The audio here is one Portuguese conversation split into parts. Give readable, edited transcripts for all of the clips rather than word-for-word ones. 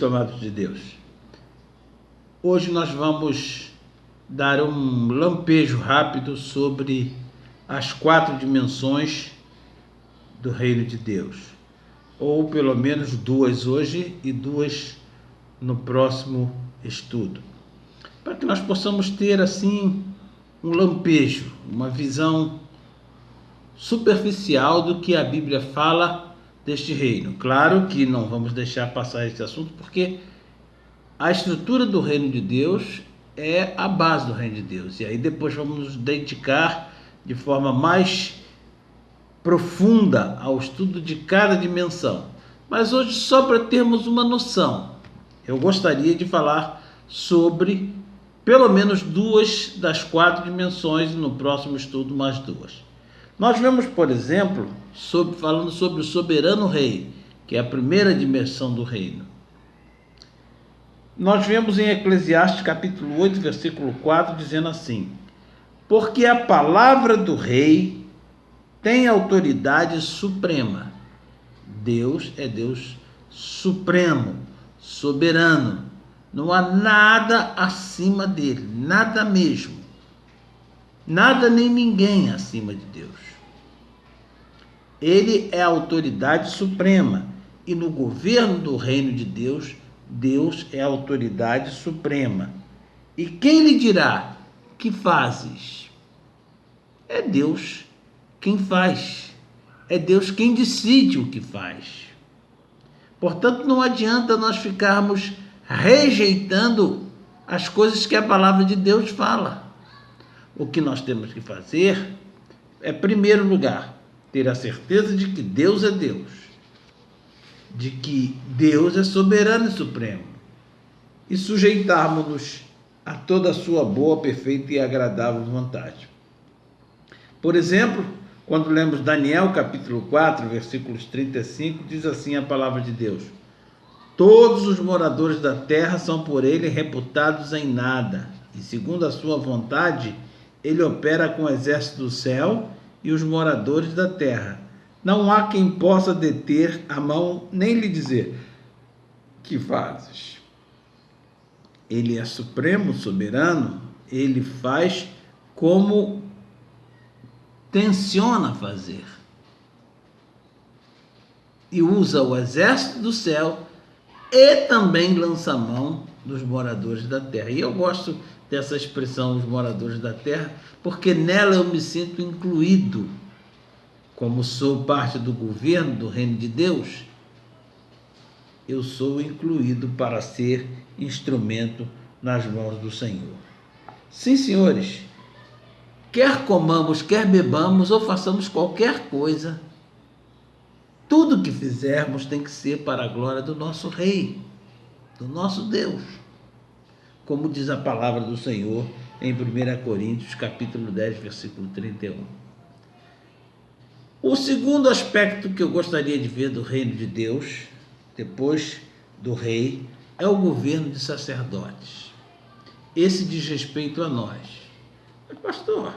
Cristo, amados de Deus. Hoje nós vamos dar um lampejo rápido sobre as 4 dimensões do reino de Deus, ou pelo menos 2 hoje e 2 no próximo estudo, para que nós possamos ter assim um lampejo, uma visão superficial do que a Bíblia fala deste reino. Claro que não vamos deixar passar esse assunto, porque a estrutura do reino de Deus é a base do reino de Deus, e aí depois vamos nos dedicar de forma mais profunda ao estudo de cada dimensão. Mas hoje, só para termos uma noção, eu gostaria de falar sobre pelo menos 2 das 4 dimensões, e no próximo estudo mais 2. Nós vemos, por exemplo, falando sobre o soberano rei, que é a primeira dimensão do reino. Nós vemos em Eclesiastes capítulo 8, versículo 4, dizendo assim: porque a palavra do rei tem autoridade suprema. Deus é Deus supremo, soberano. Não há nada acima dele, nada mesmo. Nada nem ninguém acima de Deus. Ele é a autoridade suprema, e no governo do reino de Deus, Deus é a autoridade suprema. E quem lhe dirá: que fazes? É Deus quem faz. É Deus quem decide o que faz. Portanto, não adianta nós ficarmos rejeitando as coisas que a palavra de Deus fala. O que nós temos que fazer é, em primeiro lugar, ter a certeza de que Deus é Deus, de que Deus é soberano e supremo, e sujeitarmos-nos a toda a sua boa, perfeita e agradável vontade. Por exemplo, quando lemos Daniel capítulo 4, versículos 35, diz assim a palavra de Deus: todos os moradores da terra são por ele reputados em nada, e segundo a sua vontade, ele opera com o exército do céu e os moradores da terra. Não há quem possa deter a mão, nem lhe dizer: que fazes? Ele é supremo, soberano, ele faz como tenciona fazer. E usa o exército do céu e também lança a mão dos moradores da terra. E eu gosto dessa expressão, os moradores da terra, porque nela eu me sinto incluído. Como sou parte do governo do reino de Deus, eu sou incluído para ser instrumento nas mãos do Senhor. Sim, senhores, quer comamos, quer bebamos ou façamos qualquer coisa, tudo que fizermos tem que ser para a glória do nosso Rei, do nosso Deus, como diz a palavra do Senhor em 1 Coríntios capítulo 10, versículo 31. O segundo aspecto que eu gostaria de ver do reino de Deus, depois do rei, é o governo de sacerdotes. Esse diz respeito a nós. Mas, pastor,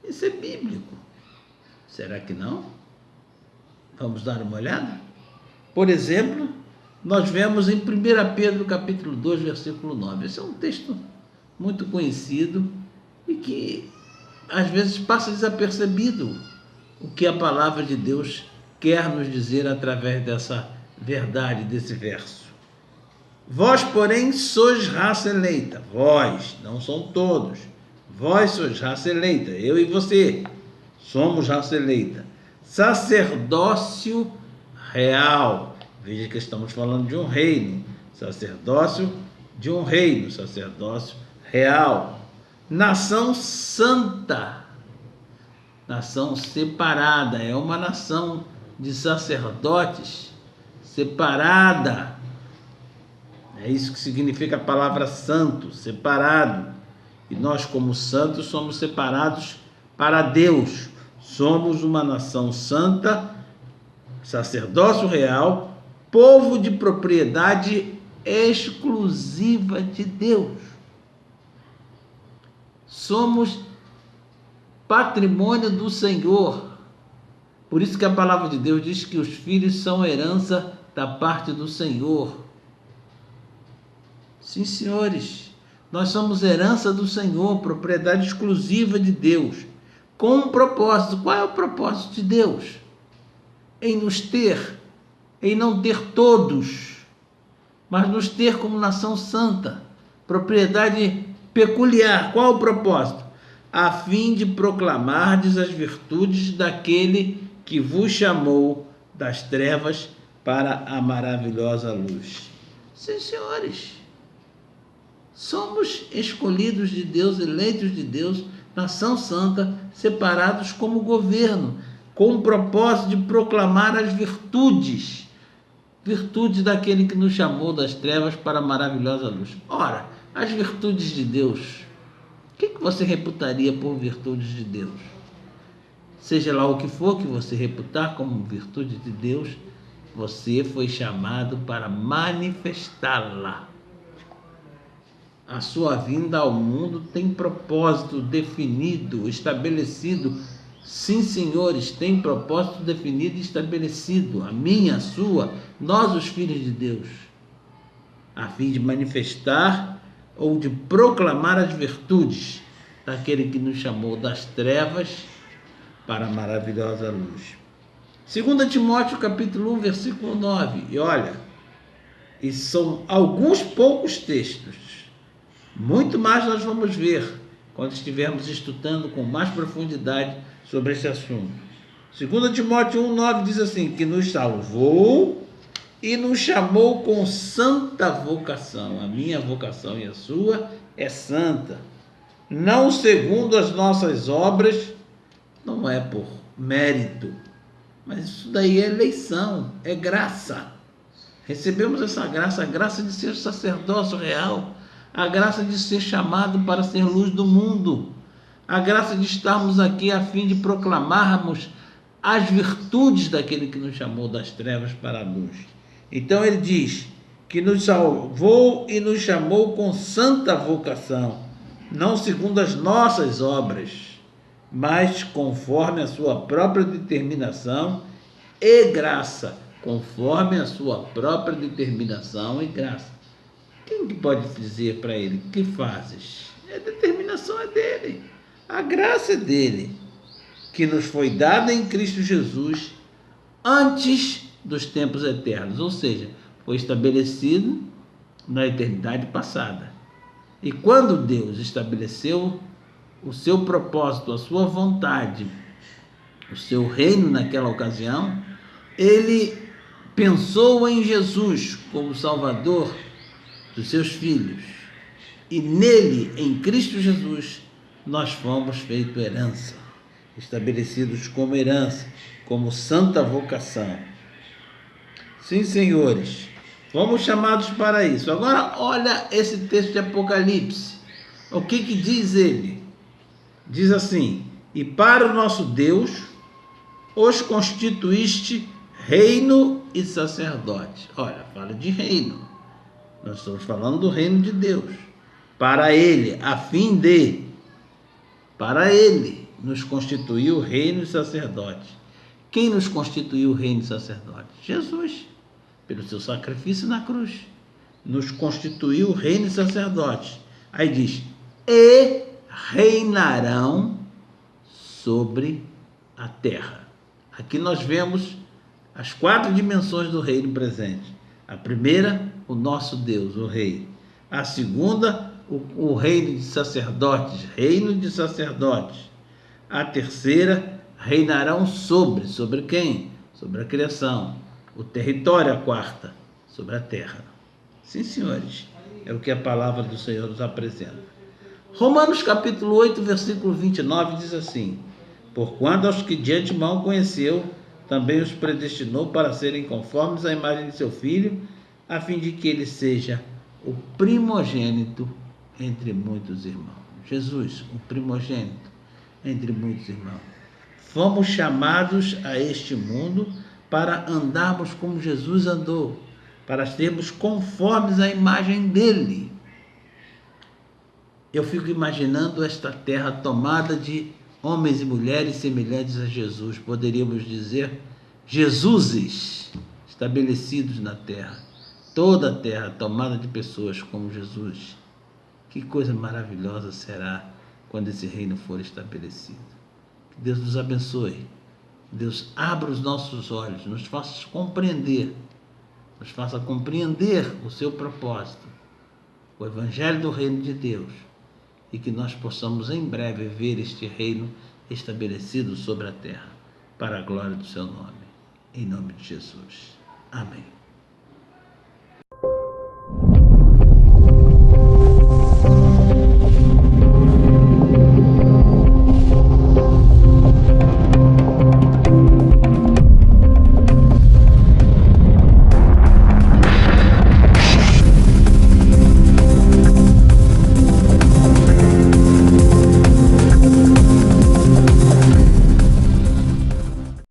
isso é bíblico. Será que não? Vamos dar uma olhada? Por exemplo, nós vemos em 1 Pedro capítulo 2, versículo 9. Esse é um texto muito conhecido e que às vezes passa desapercebido o que a palavra de Deus quer nos dizer através dessa verdade, desse verso. Vós, porém, sois raça eleita. Vós, não são todos. Vós sois raça eleita. Eu e você somos raça eleita. Sacerdócio real. Veja que estamos falando de um reino. Sacerdócio de um reino. Sacerdócio real. Nação santa. Nação separada. É uma nação de sacerdotes separada. É isso que significa a palavra santo, separado. E nós, como santos, somos separados para Deus. Somos uma nação santa, sacerdócio real, povo de propriedade exclusiva de Deus. Somos patrimônio do Senhor. Por isso que a palavra de Deus diz que os filhos são herança da parte do Senhor. Sim, senhores, nós somos herança do Senhor, propriedade exclusiva de Deus, com um propósito. Qual é o propósito de Deus? Em nos ter, em não ter todos, mas nos ter como nação santa, propriedade peculiar. Qual é o propósito? A fim de proclamardes as virtudes daquele que vos chamou das trevas para a maravilhosa luz. Sim, senhores, somos escolhidos de Deus, eleitos de Deus, nação santa, separados como governo, com o propósito de proclamar as virtudes daquele que nos chamou das trevas para a maravilhosa luz. Ora, as virtudes de Deus, o que você reputaria por virtudes de Deus? Seja lá o que for que você reputar como virtude de Deus, você foi chamado para manifestá-la. A sua vinda ao mundo tem propósito definido, estabelecido. Sim, senhores, tem propósito definido e estabelecido. A minha, a sua, nós os filhos de Deus. A fim de manifestar ou de proclamar as virtudes daquele que nos chamou das trevas para a maravilhosa luz. 2 Timóteo capítulo 1, versículo 9. E olha, e são alguns poucos textos. Muito mais nós vamos ver quando estivermos estudando com mais profundidade sobre esse assunto. 2 Timóteo 1, 9 diz assim, que nos salvou e nos chamou com santa vocação. A minha vocação e a sua é santa. Não segundo as nossas obras, não é por mérito, mas isso daí é eleição, é graça. Recebemos essa graça, a graça de ser sacerdócio real, a graça de ser chamado para ser luz do mundo, a graça de estarmos aqui a fim de proclamarmos as virtudes daquele que nos chamou das trevas para a luz. Então ele diz que nos salvou e nos chamou com santa vocação, não segundo as nossas obras, mas conforme a sua própria determinação e graça, conforme a sua própria determinação e graça. Quem que pode dizer para ele, que fazes? A determinação é dele, a graça é dele, que nos foi dada em Cristo Jesus antes dos tempos eternos, ou seja, foi estabelecido na eternidade passada. E quando Deus estabeleceu o seu propósito, a sua vontade, o seu reino naquela ocasião, ele pensou em Jesus como Salvador dos seus filhos. E nele, em Cristo Jesus, nós fomos feitos herança, estabelecidos como herança, como santa vocação. Sim, senhores, fomos chamados para isso. Agora, olha esse texto de Apocalipse. O que diz ele? Diz assim, e para o nosso Deus, os constituíste reino e sacerdote. Olha, fala de reino. Nós estamos falando do reino de Deus. Para ele, a fim de, para ele, nos constituiu reino e sacerdote. Quem nos constituiu reino e sacerdote? Jesus, pelo seu sacrifício na cruz. Nos constituiu reino e sacerdote. Aí diz, e reinarão sobre a terra. Aqui nós vemos as 4 dimensões do reino presente. A primeira, o nosso Deus, o rei. A segunda, o reino de sacerdotes, reino de sacerdotes. A terceira, reinarão sobre quem? Sobre a criação. O território, a quarta, sobre a terra. Sim, senhores, é o que a palavra do Senhor nos apresenta. Romanos capítulo 8, versículo 29 diz assim, porquanto aos que de antemão conheceu, também os predestinou para serem conformes à imagem de seu Filho, a fim de que ele seja o primogênito entre muitos irmãos. Jesus, o primogênito entre muitos irmãos. Fomos chamados a este mundo para andarmos como Jesus andou, para sermos conformes à imagem dele. Eu fico imaginando esta terra tomada de homens e mulheres semelhantes a Jesus. Poderíamos dizer, Jesuses estabelecidos na terra. toda a terra tomada de pessoas como Jesus. Que coisa maravilhosa será quando esse reino for estabelecido. Que Deus nos abençoe. Deus abra os nossos olhos, nos faça compreender o seu propósito, o Evangelho do Reino de Deus, e que nós possamos em breve ver este reino estabelecido sobre a terra, para a glória do seu nome. Em nome de Jesus. Amém.